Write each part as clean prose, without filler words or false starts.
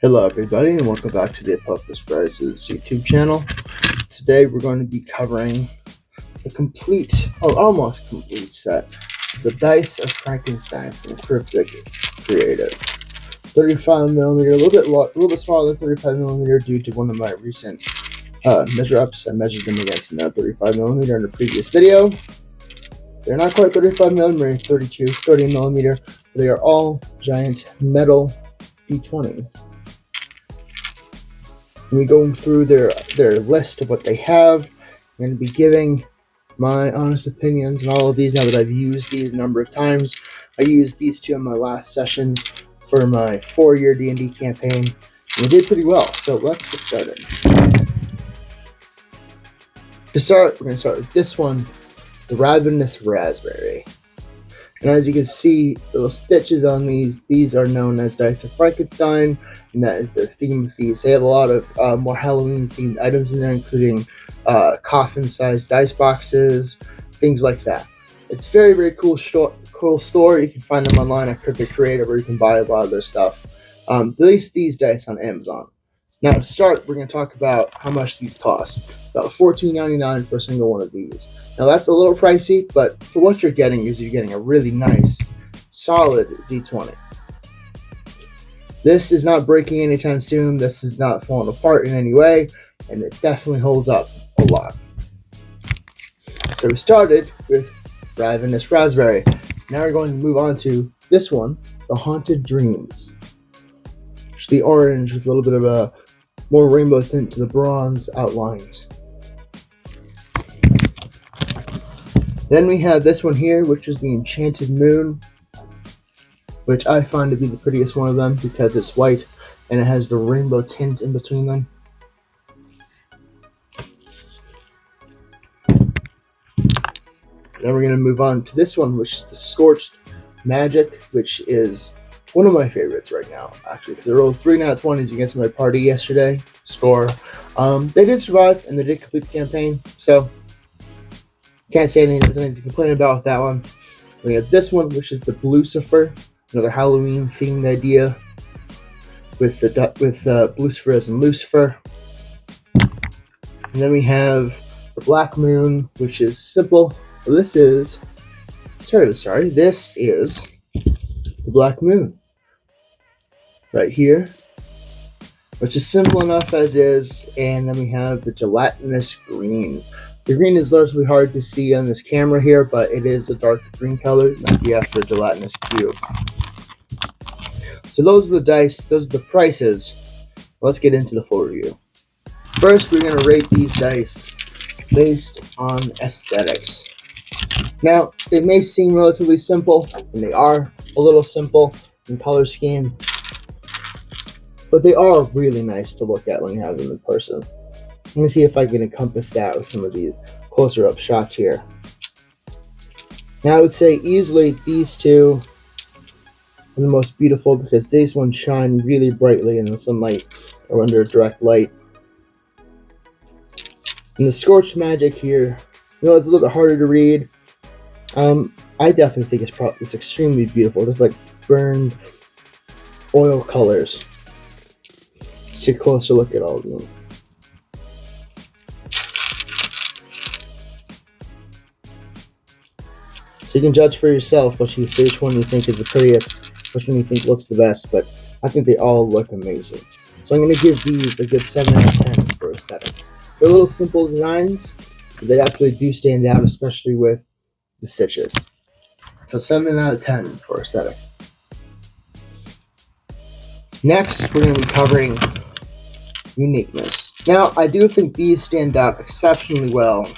Hello everybody and welcome back to the Puffless Prices YouTube channel. Today we're going to be covering the almost complete set, the Dice of Frankenstein from Cryptic Creative. 35mm, a little bit smaller than 35mm due to one of my recent measure ups. I measured them against another 35mm in a previous video. They're not quite 35mm, 30mm. They are all giant metal D20s. We're going through their list of what they have. I'm going to be giving my honest opinions on all of these now that I've used these a number of times. I used these two in my last session for my 4-year D&D campaign, and we did pretty well. So let's get started. To start, we're going to start with this one, the Ravenous Raspberry. And as you can see, little stitches on these are known as Dice of Frankenstein, and that is their theme of these. They have a lot of more Halloween-themed items in there, including coffin-sized dice boxes, things like that. It's very, very cool store. You can find them online at Cryptic Creative, where you can buy a lot of their stuff. At least these dice on Amazon. Now, to start, we're going to talk about how much these cost. About $14.99 for a single one of these. Now, that's a little pricey, but for what you're getting you're getting a really nice, solid D20. This is not breaking anytime soon. This is not falling apart in any way, and it definitely holds up a lot. So we started with Ravenous Raspberry. Now we're going to move on to this one, the Haunted Dreams. It's the orange with a little bit of a more rainbow tint to the bronze outlines. Then we have this one here, which is the Enchanted Moon, which I find to be the prettiest one of them because it's white and it has the rainbow tint in between them. Then we're going to move on to this one, which is the Scorched Magic, which is one of my favorites right now, actually, because I rolled 3 nat 20s against my party yesterday. Score. They did survive and they did complete the campaign, so can't say anything to complain about with that one. We have this one, which is the Lucifer, another Halloween themed idea with Lucifer as in Lucifer. And then we have the Black Moon, which is simple. This is the Black Moon right here, which is simple enough as is. And then we have the Gelatinous Green. The green is largely hard to see on this camera here, but it is a dark green color, might be after a gelatinous cube. So those are the dice, those are the prices. Let's get into the full review. First, we're going to rate these dice based on aesthetics. Now, they may seem relatively simple, and they are a little simple in color scheme, but they are really nice to look at when you have them in person. Let me see if I can encompass that with some of these closer up shots here. Now, I would say easily these two are the most beautiful because these ones shine really brightly in the sunlight or under direct light. And the Scorched Magic here, it's a little bit harder to read. I definitely think it's extremely beautiful. Just like burned oil colors. Let's take a closer look at all of them. So you can judge for yourself which one you think is the prettiest, which one you think looks the best, but I think they all look amazing. So I'm going to give these a good 7 out of 10 for aesthetics. They're little simple designs, but they actually do stand out, especially with the stitches. So 7 out of 10 for aesthetics. Next, we're going to be covering uniqueness. Now, I do think these stand out exceptionally well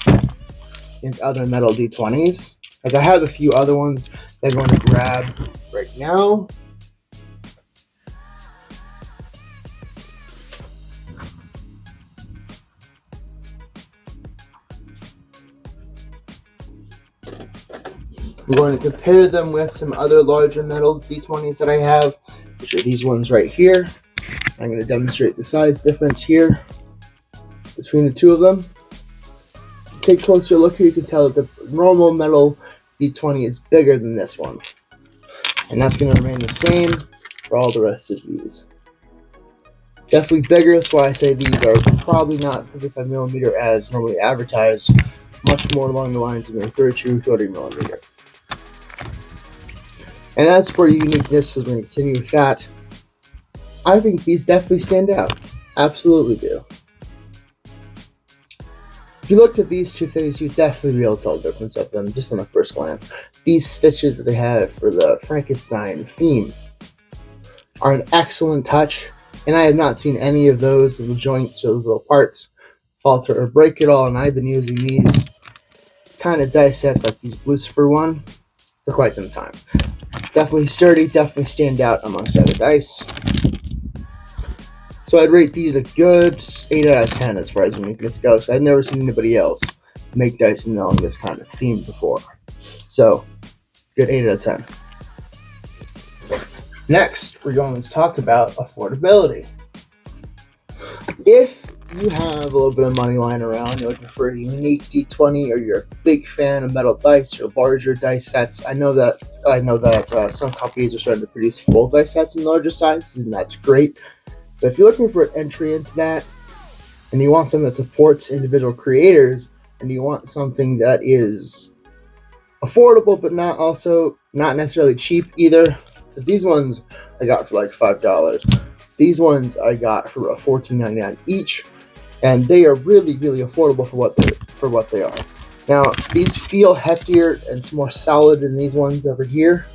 against other metal D20s, as I have a few other ones that I'm going to grab right now. I'm going to compare them with some other larger metal D20s that I have, which are these ones right here. I'm going to demonstrate the size difference here between the two of them. Take a closer look here, you can tell that the normal metal D20 is bigger than this one. And that's going to remain the same for all the rest of these. Definitely bigger, that's why I say these are probably not 35mm as normally advertised, much more along the lines of a 32, 30mm. And as for uniqueness, as we're going to continue with that, I think these definitely stand out. Absolutely do. If you looked at these two things, you'd definitely be able to tell the difference of them just on a first glance. These stitches that they have for the Frankenstein theme are an excellent touch, and I have not seen any of those little joints or those little parts falter or break at all, and I've been using these kind of dice sets like these Lucifer one for quite some time. Definitely sturdy, definitely stand out amongst other dice. So I'd rate these a good 8 out of 10 as far as uniqueness goes. I've never seen anybody else make dice along this kind of theme before. So, good 8 out of 10. Next, we're going to talk about affordability. If you have a little bit of money lying around, you're looking for a unique D20, or you're a big fan of metal dice or larger dice sets, I know that some companies are starting to produce full dice sets in larger sizes, and that's great. But if you're looking for an entry into that, and you want something that supports individual creators, and you want something that is affordable but not necessarily cheap either, because these ones I got for like $5. These ones I got for $14.99 each, and they are really, really affordable for what they are. Now, these feel heftier and more solid than these ones over here,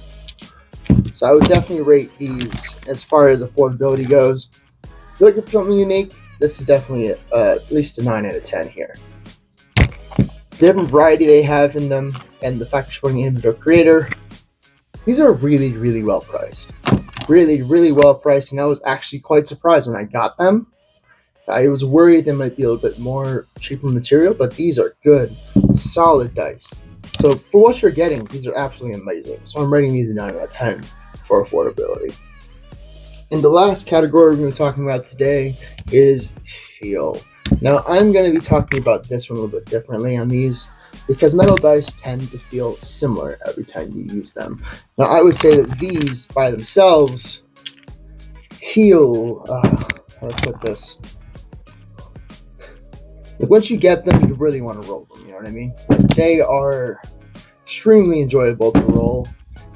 so I would definitely rate these as far as affordability goes. If you're looking for something unique, this is definitely at least a 9 out of 10 here. The different variety they have in them, and the fact you're supporting an individual creator, these are really, really well priced. Really, really well priced, and I was actually quite surprised when I got them. I was worried they might be a little bit more cheaper material, but these are good, solid dice. So for what you're getting, these are absolutely amazing. So I'm rating these a 9 out of 10 for affordability. And the last category we're going to be talking about today is feel. Now, I'm going to be talking about this one a little bit differently on these, because metal dice tend to feel similar every time you use them. Now, I would say that these by themselves feel, how do I put this? Like, once you get them, you really want to roll them, you know what I mean? Like, they are extremely enjoyable to roll,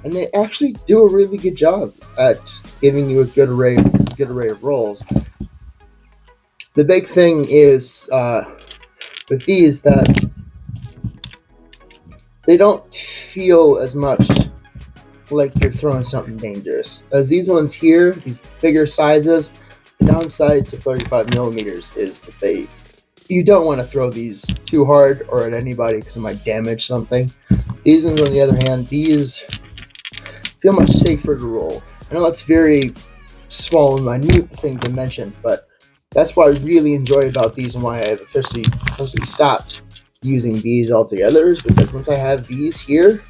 and they actually do a really good job at giving you a good array of rolls. The big thing is with these that they don't feel as much like you're throwing something dangerous. As these ones here, these bigger sizes, the downside to 35mm is that you don't want to throw these too hard or at anybody because it might damage something. These ones, on the other hand, these feel much safer to roll. I know that's very small and minute thing to mention, but that's what I really enjoy about these, and why I've officially stopped using these altogether, is because once I have these here,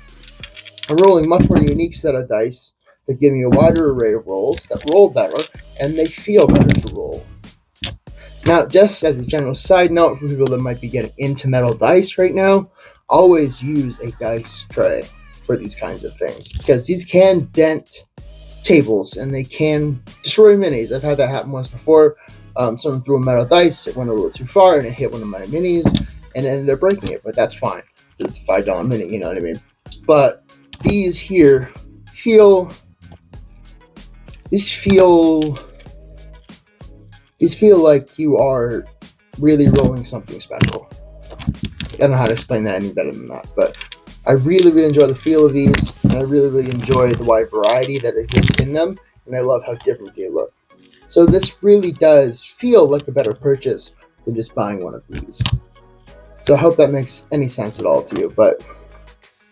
I'm rolling a much more unique set of dice that give me a wider array of rolls that roll better, and they feel better to roll. Now, just as a general side note for people that might be getting into metal dice right now, always use a dice tray for these kinds of things, because these can dent tables and they can destroy minis. I've had that happen once before. Someone threw a metal dice, it went a little too far, and it hit one of my minis, and it ended up breaking it. But that's fine. It's a $5 mini, you know what I mean? But these here feel like you are really rolling something special. I don't know how to explain that any better than that, but I really, really enjoy the feel of these, and I really, really enjoy the wide variety that exists in them, and I love how different they look. So this really does feel like a better purchase than just buying one of these. So I hope that makes any sense at all to you, but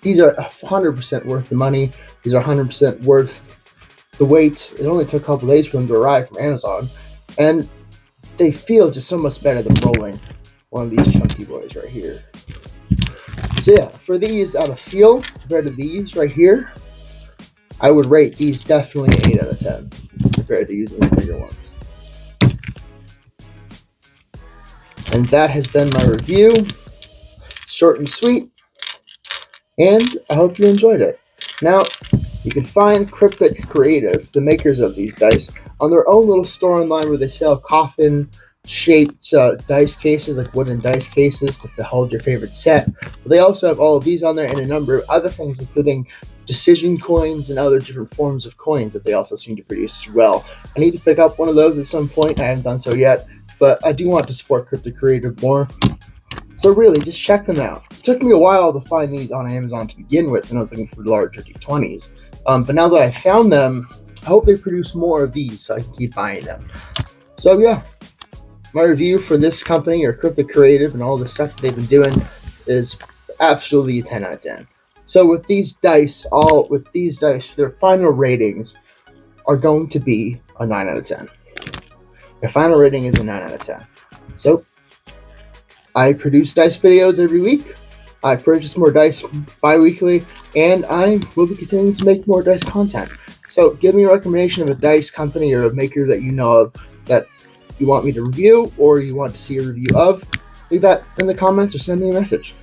these are 100% worth the money. These are 100% worth the wait. It only took a couple days for them to arrive from Amazon, and they feel just so much better than rolling one of these chunky boys right here. So yeah, for these out of feel compared to these right here, I would rate these definitely 8 out of 10 compared to using the bigger ones. And that has been my review. Short and sweet, and I hope you enjoyed it. Now, You can find Cryptic Creative, the makers of these dice, on their own little store online where they sell coffin-shaped dice cases, like wooden dice cases to hold your favorite set. But they also have all of these on there and a number of other things, including decision coins and other different forms of coins that they also seem to produce as well. I need to pick up one of those at some point. I haven't done so yet, but I do want to support Cryptic Creative more. So really, just check them out. It took me a while to find these on Amazon to begin with, and I was looking for larger D20s. But now that I found them, I hope they produce more of these so I can keep buying them. So yeah, my review for this company, or Cryptic Creative, and all the stuff that they've been doing is absolutely a 10 out of 10. So with these dice, their final ratings are going to be a 9 out of 10. Their final rating is a 9 out of 10. So I produce dice videos every week. I purchase more dice bi-weekly, and I will be continuing to make more dice content. So give me a recommendation of a dice company or a maker that you know of that you want me to review or you want to see a review of. Leave that in the comments or send me a message.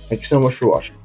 Thank you so much for watching.